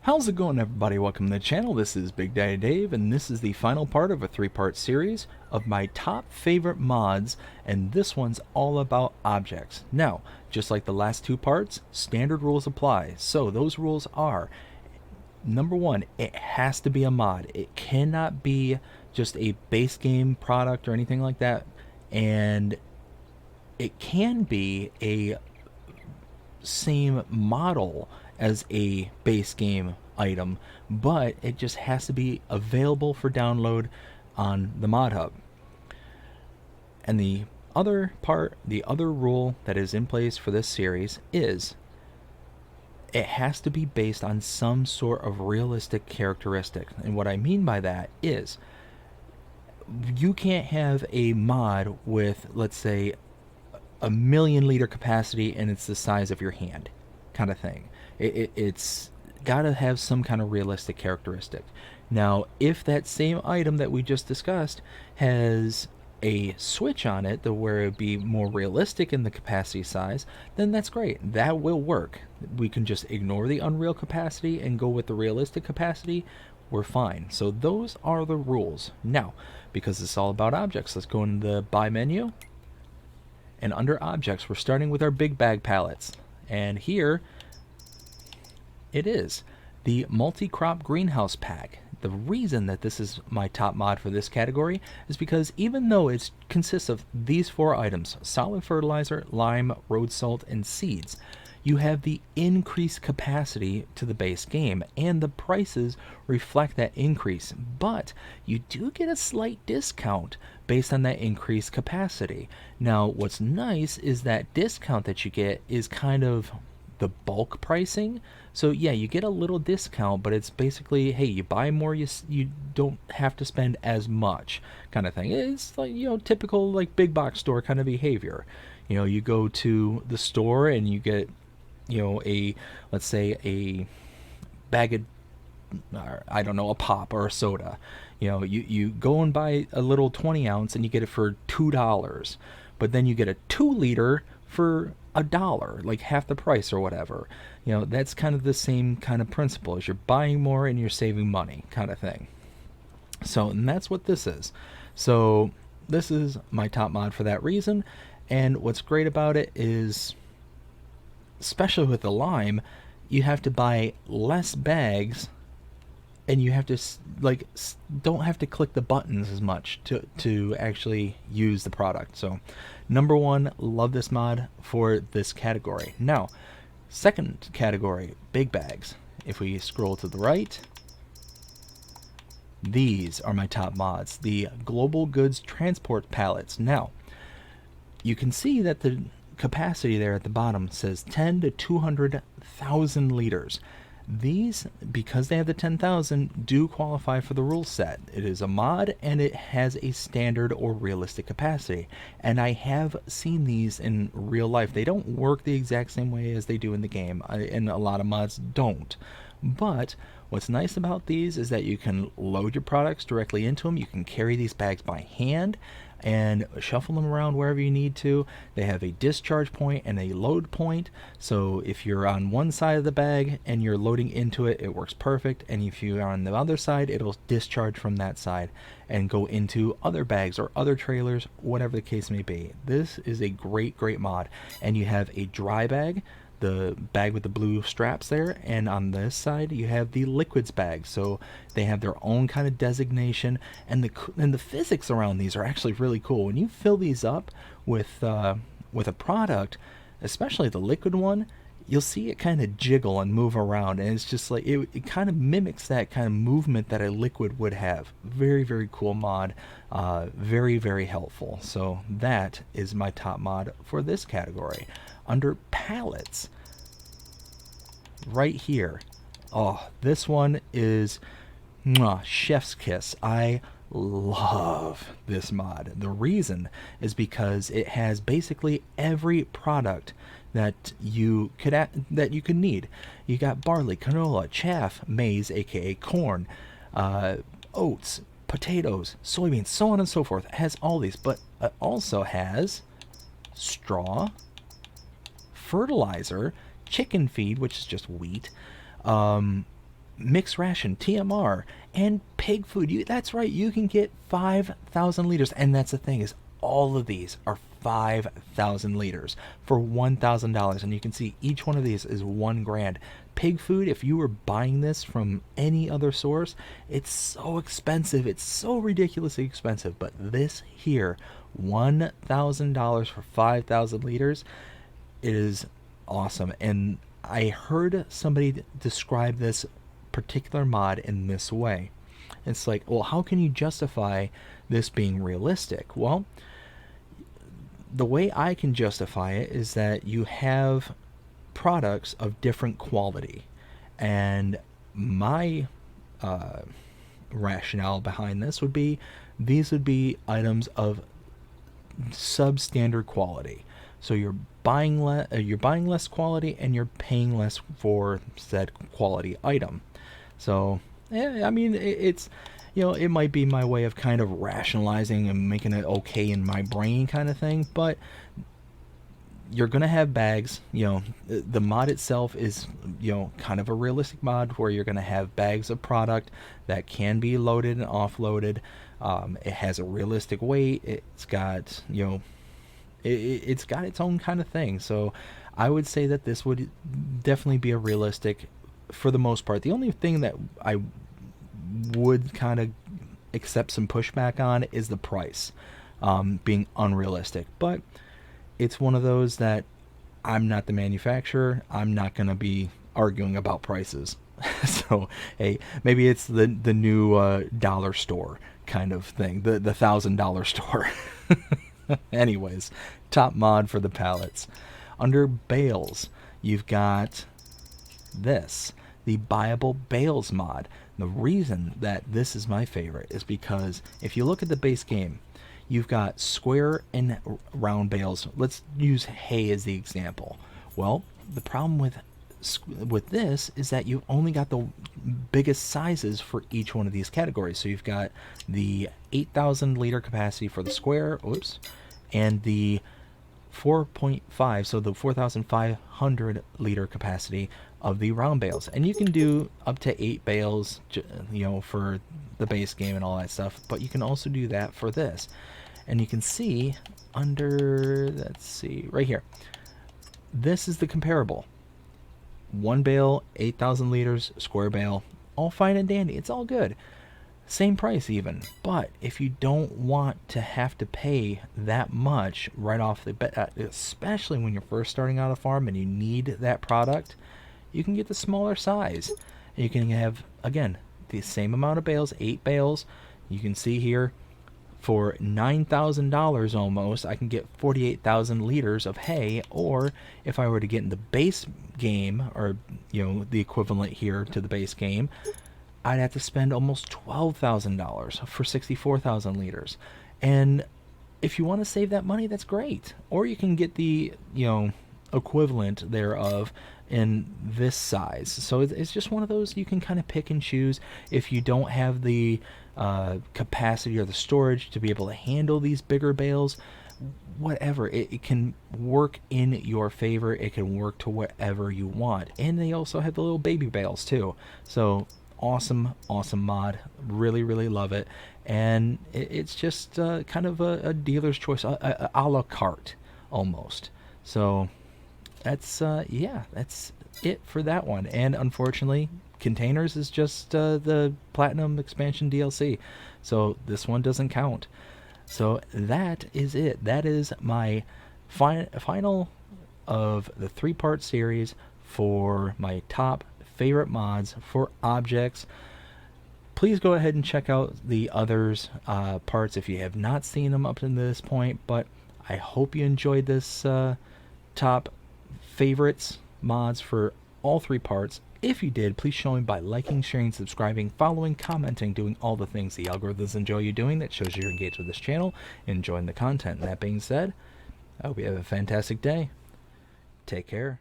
How's it going, everybody? Welcome to the channel. This is Big Daddy Dave, and this is the final part of a three-part series of my top favorite mods, and this one's all about objects. Now, just like the last two parts, standard rules apply. So those rules are, number one, it has to be a mod. It cannot be just a base game product or anything like that, and it can be a same model as a base game item, but it just has to be available for download on the mod hub. And the other rule that is in place for this series is it has to be based on some sort of realistic characteristic. And what I mean by that is you can't have a mod with, let's say, a 1,000,000 liter capacity and it's the size of your hand kind of thing. It's got to have some kind of realistic characteristic. Now, if that same item that we just discussed has a switch on it to where it be more realistic in the capacity size, then that's great. That will work. We can just ignore the unreal capacity and go with the realistic capacity. We're fine. So those are the rules. Now, because it's all about objects, let's go into the buy menu. And under objects, we're starting with our big bag pallets. And here it is, the multi-crop greenhouse pack. The reason that this is my top mod for this category is because even though it consists of these four items, solid fertilizer, lime, road salt, and seeds, you have the increased capacity to the base game, and the prices reflect that increase, but you do get a slight discount based on that increased capacity. Now, what's nice is that discount that you get is kind of the bulk pricing. So yeah, you get a little discount, but it's basically, hey, you buy more, you don't have to spend as much kind of thing. It's like, typical like big box store kind of behavior. You go to the store and you get, let's say a bag of, I don't know, a pop or a soda. You go and buy a little 20 ounce and you get it for $2, but then you get a 2 liter for $1, like half the price or whatever. That's kind of the same kind of principle, as you're buying more and you're saving money kind of thing. So, and that's what this is. So this is my top mod for that reason. And what's great about it is, especially with the lime, you have to buy less bags, and you have to don't have to click the buttons as much to actually use the product. So number one, love this mod for this category. Now, second category, big bags. If we scroll to the right, these are my top mods, the global goods transport pallets. Now, you can see that the capacity there at the bottom says 10 to 200,000 liters. These, because they have the 10,000, do qualify for the rule set. It is a mod and it has a standard or realistic capacity. And I have seen these in real life. They don't work the exact same way as they do in the game, and a lot of mods don't. But what's nice about these is that you can load your products directly into them. You can carry these bags by hand and shuffle them around wherever you need to. They have a discharge point and a load point, so if you're on one side of the bag and you're loading into it, it works perfect, and if you're on the other side, it'll discharge from that side and go into other bags or other trailers, whatever the case may be. This is a great mod. And you have a dry bag, the bag with the blue straps there, and on this side you have the liquids bag, so they have their own kind of designation, and the physics around these are actually really cool. When you fill these up with a product, especially the liquid one, you'll see it kind of jiggle and move around, and it's just like it kind of mimics that kind of movement that a liquid would have. Very cool mod, very helpful. So that is my top mod for this category. Under pallets, right here, oh, this one is chef's kiss. I love this mod. The reason is because it has basically every product that you could need. You got barley, canola, chaff, maize, aka corn, oats, potatoes, soybeans, so on and so forth. It has all these, but it also has straw, fertilizer, chicken feed, which is just wheat, mixed ration, TMR, and pig food. That's right, you can get 5,000 liters. And that's the thing, is all of these are 5,000 liters for $1,000. And you can see each one of these is 1 grand. Pig food, if you were buying this from any other source, it's so expensive. It's so ridiculously expensive. But this here, $1,000 for 5,000 liters, it is awesome. And I heard somebody describe this particular mod in this way. It's like, well, how can you justify this being realistic? Well, the way I can justify it is that you have products of different quality, and my rationale behind this would be, these would be items of substandard quality. So you're buying less quality, and you're paying less for said quality item. So yeah, I mean, it's, it might be my way of kind of rationalizing and making it okay in my brain kind of thing, but you're gonna have bags. The mod itself is, kind of a realistic mod where you're gonna have bags of product that can be loaded and offloaded. It has a realistic weight. It's got, it's got its own kind of thing. So I would say that this would definitely be a realistic, for the most part. The only thing that I would kind of accept some pushback on is the price being unrealistic. But it's one of those that I'm not the manufacturer. I'm not going to be arguing about prices. So hey, maybe it's the new dollar store kind of thing, the $1,000 store. Anyways, top mod for the pallets. Under Bales, you've got this, the buyable Bales mod. The reason that this is my favorite is because if you look at the base game, you've got square and round bales. Let's use hay as the example. Well, the problem with this is that you've only got the biggest sizes for each one of these categories. So you've got the 8,000 liter capacity for the square, and the 4.5, so the 4,500 liter capacity of the round bales. And you can do up to 8 bales, for the base game and all that stuff, but you can also do that for this. And you can see under, let's see, right here, this is the comparable. 1 bale, 8,000 liters, square bale, all fine and dandy. It's all good. Same price even. But if you don't want to have to pay that much right off the bat, especially when you're first starting out a farm and you need that product, you can get the smaller size. You can have, again, the same amount of bales, 8 bales. You can see here, for $9,000 almost, I can get 48,000 liters of hay. Or if I were to get in the base game, or the equivalent here to the base game, I'd have to spend almost $12,000 for 64,000 liters. And if you want to save that money, that's great. Or you can get the equivalent thereof in this size. So it's just one of those you can kind of pick and choose. If you don't have the capacity or the storage to be able to handle these bigger bales, whatever, it can work in your favor. It can work to whatever you want. And they also have the little baby bales too. So awesome mod. Really really love it. And it's just kind of a dealer's choice, a la carte almost. So that's that's it for that one. And unfortunately, containers is just the platinum expansion DLC, so this one doesn't count. So that is it. That is my final of the 3-part series for my top favorite mods for objects. Please go ahead and check out the others parts if you have not seen them up to this point. But I hope you enjoyed this top favorites mods for all 3 parts. If you did, please show me by liking, sharing, subscribing, following, commenting, doing all the things the algorithms enjoy you doing. That shows you're engaged with this channel, enjoying the content. And that being said, I hope you have a fantastic day. Take care.